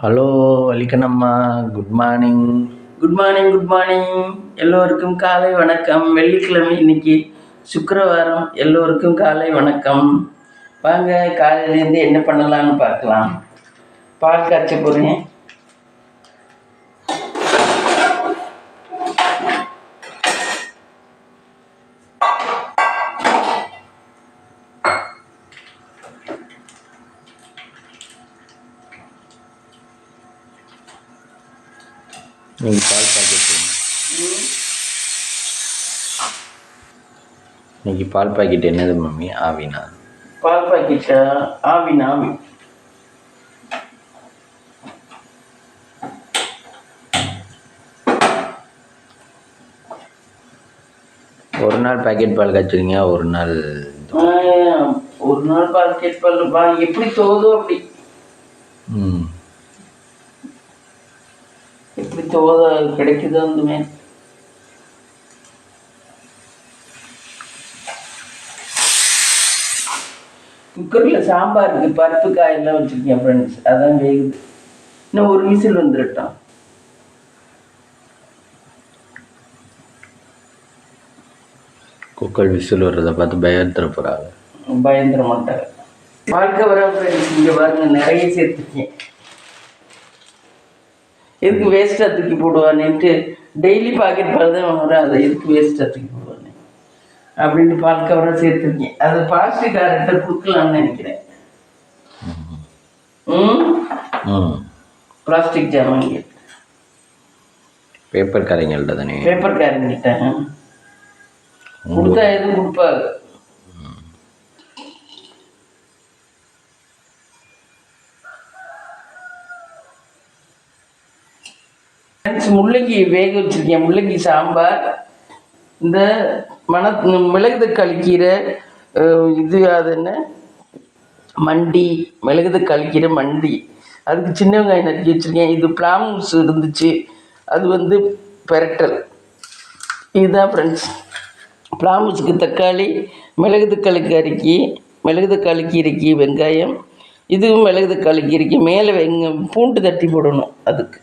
Hello வலிக்கண்ணம்மா, good morning. Good morning, good morning. எல்லோருக்கும் காலை வணக்கம். வெள்ளிக்கிழமை இன்னைக்கு, சுக்கிரவாரம். எல்லோருக்கும் காலை வணக்கம். வாங்க, காலையிலேருந்து என்ன பண்ணலான்னு பார்க்கலாம். பால் காய்ச்ச போகிறேன். நீங்கள் பால் பாக்கெட் இன்னைக்கு பால் பாக்கெட் என்னது மம்மி? ஆவினா? பால் பாக்கெட்டா? ஆவினா? ஆவி. ஒரு நாள் பாக்கெட் பால் காய்ச்சுறீங்க, ஒரு நாள் பாக்கெட் பால் எப்படி தோதோ அப்படி. எப்படி தோத கிடைக்குதோ வந்துமே. குக்கரில் சாம்பாருக்கு பருப்பு காயெல்லாம் வச்சுருக்கேன் ஃப்ரெண்ட்ஸ். அதான் வேகுது. இன்னும் ஒரு விசில் வந்துடட்டும். குக்கர் விசில் வர்றதை பார்த்து பயந்துட போகிறாங்க. பயந்துட மாட்டாங்க. வாழ்க்கை வர ஃப்ரெண்ட்ஸ். இங்கே பாருங்க, நிறைய சேர்த்துருக்கேன். எதுக்கு வேஸ்ட்டாக தூக்கி போடுவானேன்ட்டு டெய்லி பாக்கெட் பால் தான் வாங்குறேன். அதை எதுக்கு வேஸ்ட்டாக தூக்கி போடுவானே அப்படின்ட்டு பால் கவராக சேர்த்துருக்கேன். அது பிளாஸ்டிக் காரர்கிட்ட கொடுக்கலாம்னு நினைக்கிறேன். பிளாஸ்டிக் ஜாமான் பேப்பர் காரங்கள்ட்ட தானே? பேப்பர் காரங்கிட்ட கொடுத்தா எதுவும் கொடுப்பாங்க. முள்ளங்கி வேக வச்சிருக்கேன். முள்ளங்கி சாம்பார். இந்த மிளகு தக்காளி கீரை, இது அது என்ன மண்டி, மிளகு தக்காளி கீரை மண்டி, அதுக்கு சின்ன வெங்காயம் நறுக்கி வச்சுருக்கேன். இது பிளாம்ஸ் இருந்துச்சு, அது பெரட்டல். இதுதான் ஃப்ரெண்ட்ஸ். பிளாம்ஸுக்கு தக்காளி, மிளகு தக்காளி கீரைக்கு வெங்காயம், இதுவும் மிளகு தக்காளி கீரைக்கு மேலே பூண்டு தட்டி போடணும். அதுக்கு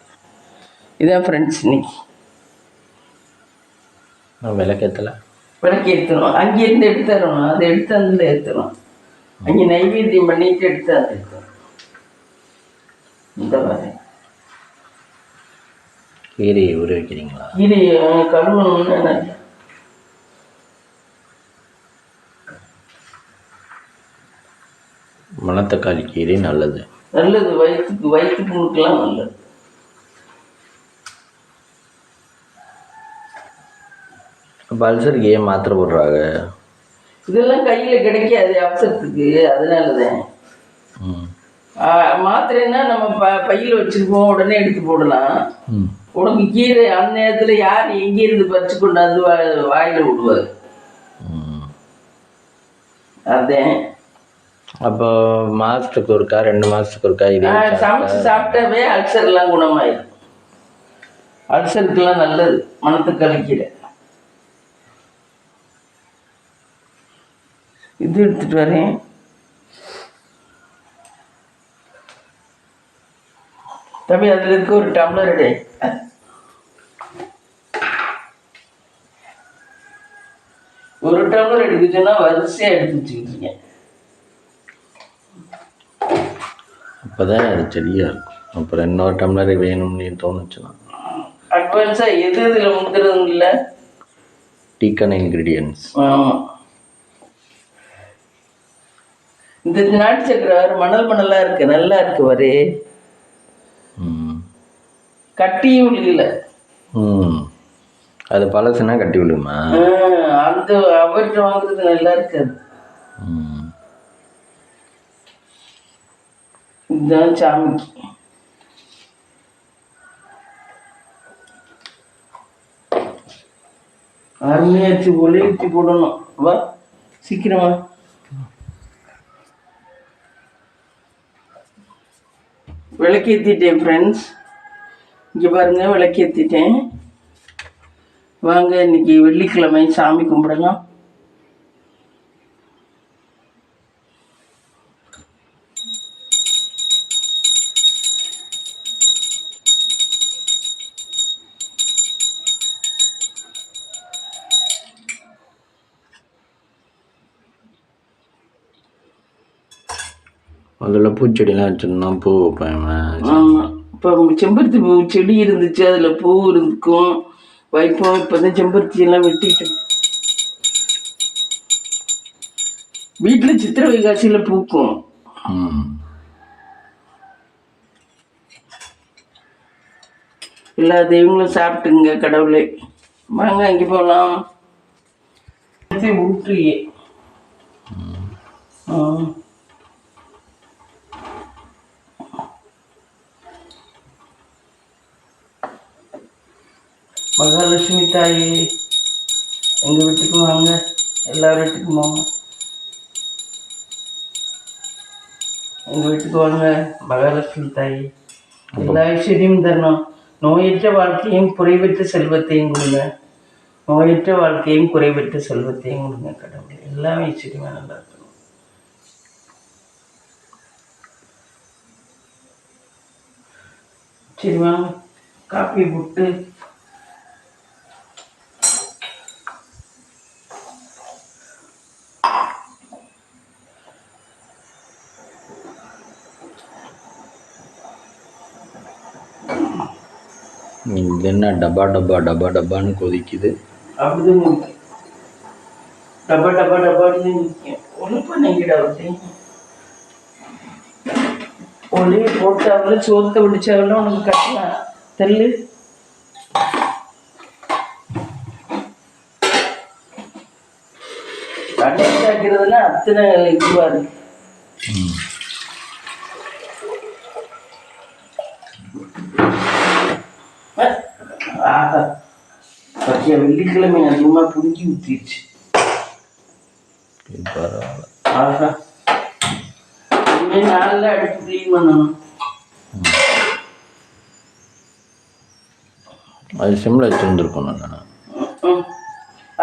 இதான் ஃப்ரெண்ட்ஸ் இன்னைக்கு. விளக்கேற்றணும். அங்கேருந்து எடுத்துடணும். அதை எடுத்து அதில் ஏற்றணும். அங்கே நைவேத்தியம் பண்ணிட்டு எடுத்து அதை ஏற்றணும். இந்த மாதிரி கீரையை ஊற வைக்கிறீங்களா? கீரையை கழுவணும்னு நல்லா மணத்தக்காளி கீரை நல்லது. வயிற்று புண்ணுக்கெல்லாம் நல்லது. பல்சருக்கு ஏன் மாத்திரை போடுறாங்க? இதெல்லாம் கையில் கிடைக்காது அவசரத்துக்கு, அதனால தான். மாத்திரைன்னா நம்ம பையில் வச்சுருப்போம், உடனே எடுத்து போடலாம். உனக்கு கீரை அந்த நேரத்தில் யார் எங்கேருந்து பறிச்சு கொண்டாந்து வாயில் விடுவார். அதேன். அப்போ மாதத்துக்கு ஒருக்கா 2 மாதத்துக்கு ஒருக்கா இது சமைச்சு சாப்பிட்டாவே அல்சர்லாம் குணமாயிடும். அல்சருக்குலாம் நல்லது மணத்தக்காளி கீரை. இது எடுத்துட்டு வரேன். தம்பி, அதில் இருக்க ஒரு டம்ளர் எடு. ஒரு டம்ளர் எடுக்குச்சுன்னா வரிசையாக எடுத்து வச்சுக்கிட்டு இருக்கேன். அப்போதான் அது செடியாக இருக்கும். அப்புறம் இன்னொரு டம்ளர் வேணும்னு தோணுச்சுன்னா அட்வான்ஸாக எது இதில் முந்துறது இல்லை. டீக்கான இன்க்ரீடியன்ஸ். ஆமாம். இந்த நாட்டு சக்கரை வேறு மணலாக இருக்குது. நல்லா இருக்குது. வரே கட்டியும் விழுகல. அது பழசுனா கட்டி விழுமா? அந்த அவர்கிட்ட வாங்குறது நல்லா இருக்காது. இதுதான் சாமிக்கு. அருமையாச்சு ஒளிச்சு போடணும். வா சீக்கிரமா. விளக்கேற்றிட்டேன் ஃப்ரெண்ட்ஸ். இங்கே பாருங்கள், விளக்கேற்றிட்டேன். வாங்க, இன்னைக்கு வெள்ளிக்கிழமை சாமி கும்பிடலாம். அதில் பூச்செடிலாம் வச்சுருந்தோம், பூ வைப்பேன். ஆமாம், இப்போ செம்பருத்தி பூ செடி இருந்துச்சு, அதில் பூ இருக்கும் வைப்போம். இப்போ தான் செம்பருத்தி எல்லாம் வெட்டிட்டோம். வீட்டில் சித்திரை வைகாசியில் பூக்கும். எல்லா தெய்வங்களும் சாப்பிட்டுங்க கடவுளே. வாங்க அங்கே போகலாம். ஊற்றியே மகாலட்சுமி தாயே, எங்கள் வீட்டுக்கு வாங்க, எல்லா வீட்டுக்கும் வாங்க. எங்கள் வீட்டுக்கு வாங்க மகாலட்சுமி தாயே, எல்லா ஐஸ்வர்யம் தரணும். நோயற்ற வாழ்க்கையும் குறைவற்ற செல்வத்தையும் கொடுங்க. நோயற்ற வாழ்க்கையும் குறைவற்ற செல்வத்தையும் கொடுங்க கடவுளே. எல்லாமே ஐஸ்வர்யமாக நல்லா இருக்கணும். சரி வாங்க, காப்பி போட்டு இது என்ன டப்பா டப்பா டப்பா டப்பான்னு கொதிக்குது. அப்படிதான் நிற்கும். டப்பா டப்பா டப்பான்னு நிற்கும். ஒன்றும் பண்ணிக்கிட அப்படி ஒளி போட்டாவில் சோத்தை பிடிச்சாவில் உனக்கு கட்டலாம் தெல்லு. தண்ணி காய்க்கிறதுனா அத்தனை இதுவாக இருக்கு. ஆஹா, பத்தியா வெள்ளிக்கிழமை அதிகமாக புரிஞ்சு ஊற்றிடுச்சு. பரவாயில்ல. ஆஹா, இனிமேல் நாளில் அடுப்பு க்ளீன் பண்ணணும். அது சிம்மில் வச்சுருந்துருக்கணும். நான்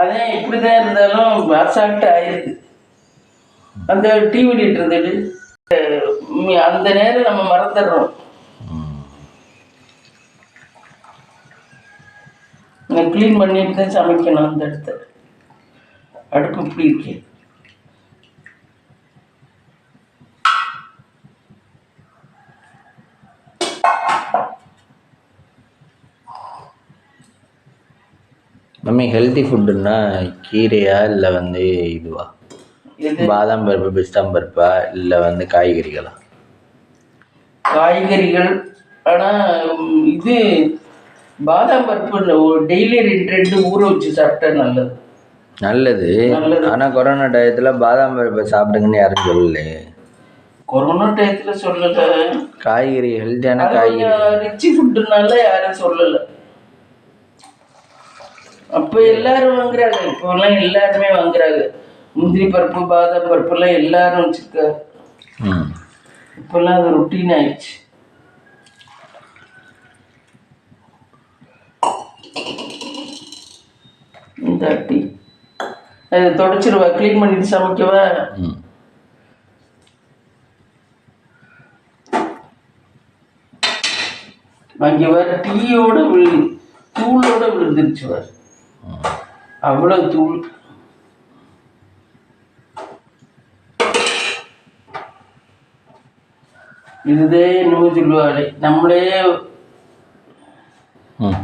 அதே இப்படிதான் இருந்தாலும் அசால்ட்டு ஆயிருக்கு. அந்த டிவி இருந்தது அந்த நேரம் நம்ம மறந்துடுறோம். க்ளீன் பண்ணிட்டு தான் சமைக்கணும். அந்த இடத்த அடுப்பு இப்படி இருக்கு. மம்மி, ஹெல்த்தி ஃபுட்டுன்னா கீரையா இல்லை இதுவா, பாதாம் பருப்பு பிஸ்தாம் பருப்பா இல்லை காய்கறிகளா? காய்கறிகள். ஆனால் இது பாதாம் பருப்பு டெய்லி 2 ஊற வச்சு சாப்பிட்டா நல்லது. நல்லது. ஆனால் கொரோனா டயத்தில் பாதாம் பருப்பை சாப்பிடுங்கன்னு யாரும் சொல்லலை. கொரோனா டயத்தில் சொல்லலை. காய்கறி ஹெல்த்தியான காய்கறி ரிச்சி ஃபுட்டுனால யாரும் சொல்லலை. அப்போ எல்லாரும் வாங்குறாங்க, இப்போலாம் எல்லாருமே வாங்குறாங்க. முந்திரி பருப்பு பாதாம் பருப்புலாம் எல்லாரும் வச்சுருக்காரு. இப்போல்லாம் அது ரொட்டீன் ஆயிடுச்சு. இந்த அட்டி அதை தொடச்சிருவா, க்ளீன் பண்ணிட்டு சமைக்கவா. அங்கே வர டீயோட தூளோட விழுந்துருச்சு வர, அவ்வளோ தூள். இதுதே என்னமோ சொல்லுவாளே, நம்மளே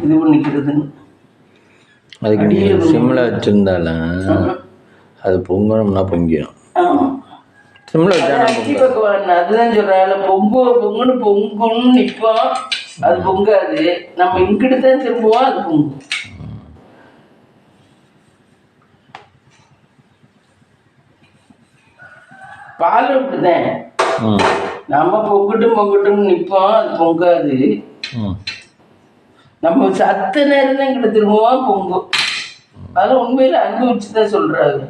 இது பண்ணிக்கிறதுன்னு. அதுக்கு நீங்கள் சிம்மில் வச்சுருந்தாலும் அது பொங்கணும்னா பொங்கிடும். சிம்மில் வச்சா அதுதான் சொல்கிறாள். பொங்குன்னு பொங்குன்னு நிற்போம், அது பொங்காது. நம்ம இங்கிட்டு தான் திரும்புவோம், அது பொங்கும். பால் அப்படிதான். நம்ம பொங்கட்டும் நிற்போம், அது பொங்காது. நம்ம சத்த நேரம் தான் இங்கிட்ட திரும்புவோம், பொங்கும். அதெல்லாம் உண்மையில அனுபவிச்சு தான் சொல்றாங்க.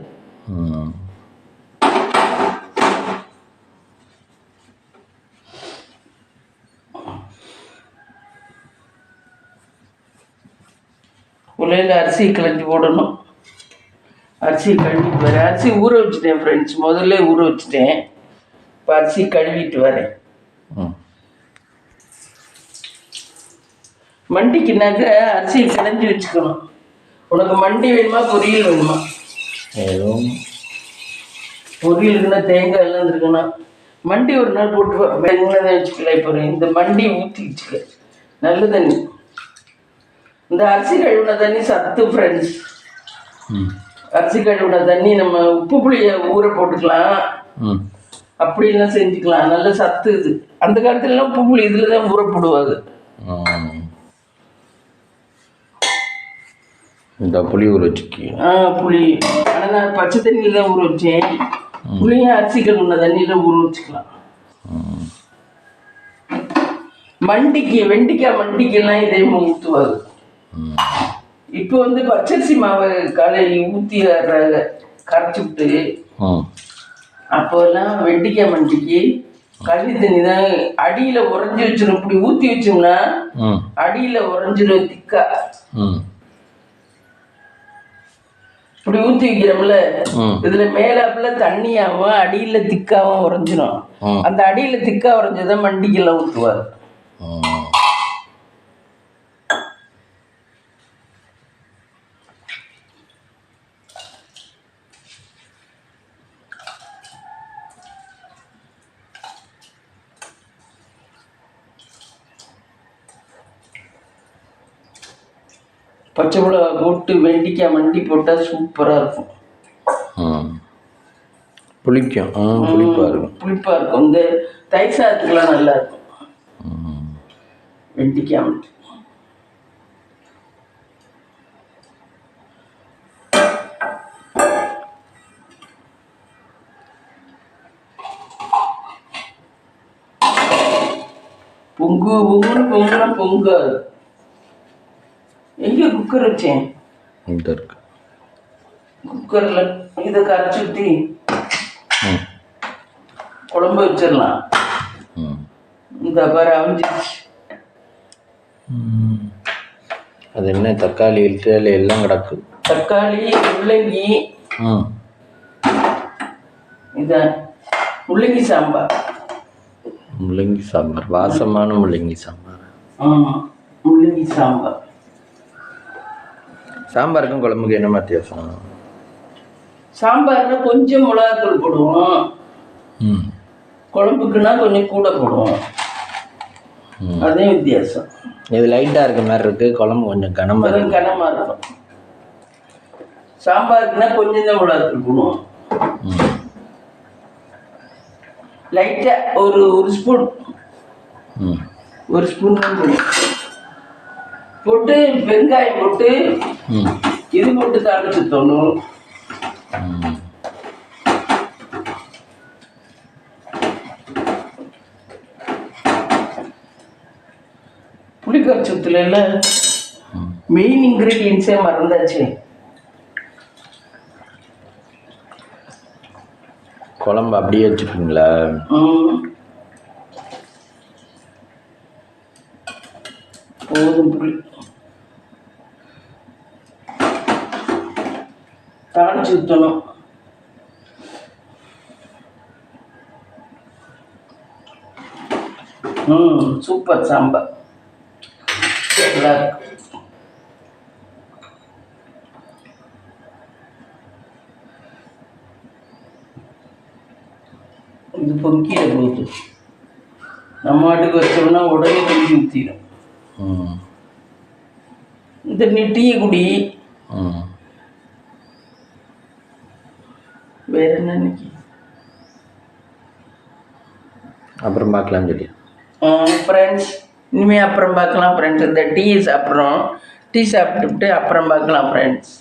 உலையில் அரிசி களைஞ்சி போடணும். அரிசி கழுவிட்டு வரேன். அரிசி ஊற வச்சுட்டேன் ஃப்ரெண்ட்ஸ், முதல்ல ஊற வச்சுட்டேன். இப்போ அரிசி கழுவிட்டு வரேன். மண்டிக்குனாக்க அரிசி களைஞ்சி வச்சுக்கணும். உனக்கு மண்டி வேணுமா பொரியல் வேணுமா? பொரியலுக்குன்னா தேங்காய் எல்லாம் இருக்கணும். மண்டி ஒரு நாள் போட்டு வெள்ளதை வச்சுக்கலாம். இப்போ இந்த மண்டி ஊற்றி வச்சுக்க, நல்ல தண்ணி. இந்த அரிசி கழுவின தண்ணி சத்து ஃப்ரெண்ட்ஸ். அரிசி கழுவின தண்ணி நம்ம உப்பு புளியை ஊற போட்டுக்கலாம், அப்படிலாம் செஞ்சுக்கலாம். நல்ல சத்து இது. அந்த காலத்துலலாம் உப்பு புளி இதில் தான் ஊற போடுவாங்க. இந்த புளி ஊற வச்சுக்கி. புளி ஆனால் நான் பச்சை தண்ணியில் தான் ஊற வச்சேன். புளியும் அரிசி கழுவின தண்ணியில் ஊற வச்சுக்கலாம். மண்டிக்கு வெண்டிக்காய் மண்டிக்கெல்லாம் இதே ஊற்றுவாங்க. இப்போ வந்து பச்சரிசி மாவை காலையில் ஊற்றி கரைச்சி விட்டு, அப்போல்லாம் வெண்டிக்காய் மண்டிக்கு கழுவி தண்ணி தான் அடியில் உறைஞ்சி வச்சிடும். இப்படி ஊற்றி வச்சோம்னா அடியில் உறைஞ்சிடும் திக்கா. இப்படி ஊற்றி வைக்கிறோம்ல, இதுல மேலாப்புல தண்ணியாவும் அடியில திக்காவும் உறைஞ்சிடும். அந்த அடியில திக்கா உறைஞ்சதான் மண்டிக்கெல்லாம் ஊற்றுவார். பச்சை மிளகா போட்டு வெண்டிக்காய் மண்டி போட்டால் சூப்பராக இருக்கும். புளிக்கும், புளிப்பாக இருக்கும். புளிப்பாக இருக்கும். இந்த தயிர் சாதத்துக்குலாம் நல்லா இருக்கும் வெண்டிக்காய் மண்டி. பொங்கு பொங்குன்னு பொங்குனா பொங்காது. எங்கே குக்கர் வச்சேன்? இந்த இருக்கு குக்கரில் இதை கரைச்சி ஊற்றி குழம்பு வச்சிடலாம். இந்த பாரு அவிஞ்சிச்சு. அது என்ன தக்காளி இழுத்து எல்லாம் கிடக்கு. தக்காளி முள்ளங்கி, இதான் முள்ளங்கி சாம்பார். முள்ளங்கி சாம்பார், வாசமான முள்ளங்கி சாம்பார். ஆமாம், முள்ளங்கி சாம்பார். சாம்பாருக்கும் குழம்புக்கு என்ன வித்தியாசம்? சாம்பார்னா கொஞ்சம் மிளகாத்தூள் போடுவோம், குழம்புக்குன்னா கொஞ்சம் கூட போடுவோம். அதே வித்தியாசம். இது லைட்டாக இருக்க மாதிரி இருக்கு, குழம்பு கொஞ்சம் கனமாக இருக்கும். சாம்பாருக்குன்னா கொஞ்சம் தான் மிளகாத்தூள் போடுவோம். லைட்டாக ஒரு ஸ்பூன், ஒரு ஸ்பூன் தான் போட்டு வெங்காயம் போட்டு இது போட்டு தாளிச்சு தோணும். புளிக்கரைச்சத்துல மெயின் இன்கிரீடியன்ஸே மறந்தாச்சு. குழம்பு அப்படியே வச்சுப்பீங்களா? போதும். புளி தாளிச்சு ஊற்றணும். சூப்பர் சாம்பார், நல்லா இருக்கு. இது பொங்கிட போகுது. நம்ம வாட்டுக்கு வச்சோம்னா உடனே பொங்கி ஊற்றிடும். இந்த டீயை குடி. வேற என்ன இன்னைக்கு? அப்புறம் பார்க்கலாம் சொல்லி ஃப்ரெண்ட்ஸ், இனிமேல் அப்புறம் பார்க்கலாம் ஃப்ரெண்ட்ஸ். இந்த டீ சாப்பிட்றோம், டீ சாப்பிட்டுட்டு அப்புறம் பார்க்கலாம் ஃப்ரெண்ட்ஸ்.